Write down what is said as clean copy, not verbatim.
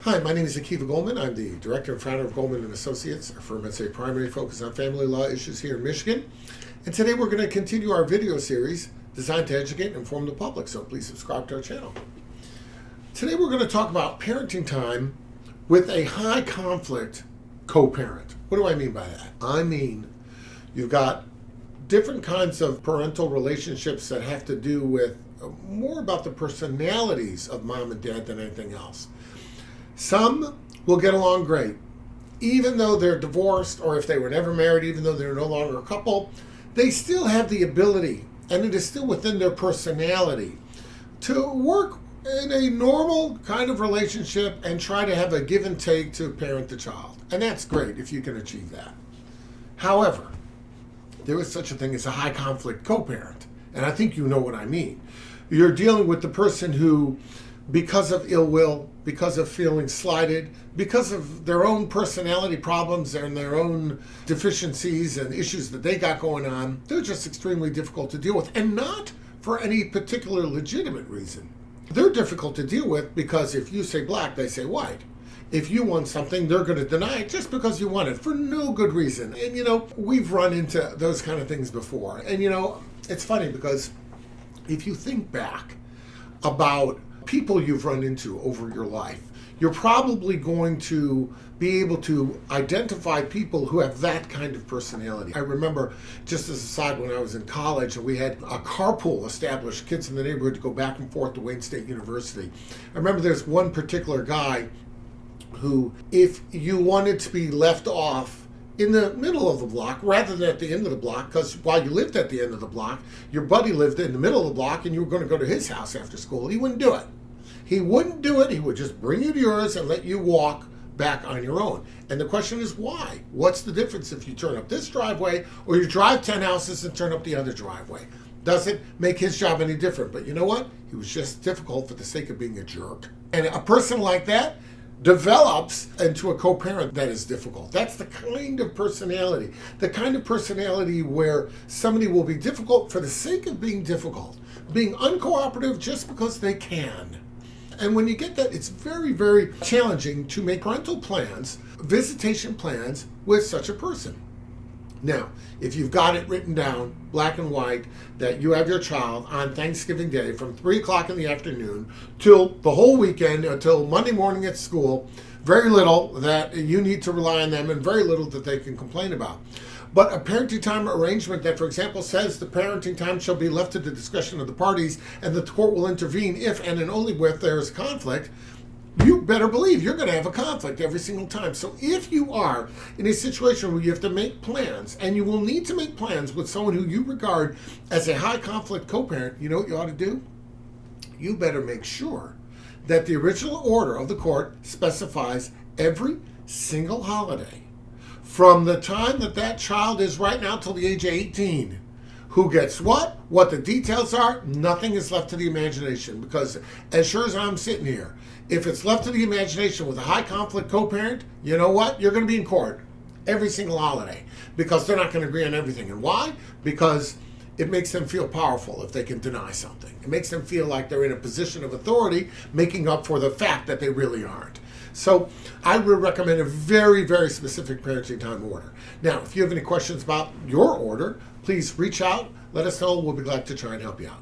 Hi, my name is Akiva Goldman. I'm the director and founder of Goldman and Associates. Our firm has a primary focus on family law issues here in Michigan. And today we're going to continue our video series designed to educate and inform the public, so please subscribe to our channel. Today we're going to talk about parenting time with a high conflict co-parent. What do I mean by that? I mean you've got different kinds of parental relationships that have to do with more about the personalities of mom and dad than anything else. Some will get along great, even though they're divorced, or if they were never married, even though they're no longer a couple, they still have the ability, and it is still within their personality, to work in a normal kind of relationship and try to have a give and take to parent the child. And that's great if you can achieve that. However, there is such a thing as a high conflict co-parent, and I think you know what I mean. You're dealing with the person who, because of ill will, because of feeling slighted, because of their own personality problems and their own deficiencies and issues that they got going on, they're just extremely difficult to deal with, and not for any particular legitimate reason. They're difficult to deal with because if you say black, they say white. If you want something, they're going to deny it just because you want it for no good reason. And we've run into those kind of things before. And it's funny because if you think back about people you've run into over your life, you're probably going to be able to identify people who have that kind of personality. I remember, just as a side, when I was in college and we had a carpool established, kids in the neighborhood to go back and forth to Wayne State University. I remember there's one particular guy who, if you wanted to be left off in the middle of the block rather than at the end of the block, because while you lived at the end of the block, your buddy lived in the middle of the block and you were going to go to his house after school, he wouldn't do it. He wouldn't do it. He would just bring you to yours and let you walk back on your own. And the question is why? What's the difference if you turn up this driveway or you drive 10 houses and turn up the other driveway? Doesn't make his job any different. But you know what? He was just difficult for the sake of being a jerk. And a person like that develops into a co-parent that is difficult. That's the kind of personality. The kind of personality where somebody will be difficult for the sake of being difficult, being uncooperative just because they can. And when you get that, it's very, very challenging to make parental plans, visitation plans with such a person. Now, if you've got it written down, black and white, that you have your child on Thanksgiving Day from 3 o'clock in the afternoon till the whole weekend, until Monday morning at school, very little that you need to rely on them and very little that they can complain about. But a parenting time arrangement that, for example, says the parenting time shall be left to the discretion of the parties and the court will intervene if and only if there is conflict, you better believe you're going to have a conflict every single time. So if you are in a situation where you have to make plans, and you will need to make plans with someone who you regard as a high conflict co-parent, you know what you ought to do? You better make sure that the original order of the court specifies every single holiday from the time that child is right now till the age of 18. Who gets what the details are, nothing is left to the imagination. Because as sure as I'm sitting here, if it's left to the imagination with a high conflict co-parent, you know what? You're going to be in court every single holiday because they're not going to agree on everything. And why? Because it makes them feel powerful if they can deny something. It makes them feel like they're in a position of authority, making up for the fact that they really aren't. So I would recommend a very, very specific parenting time order. Now, if you have any questions about your order, please reach out. Let us know. We'll be glad to try and help you out.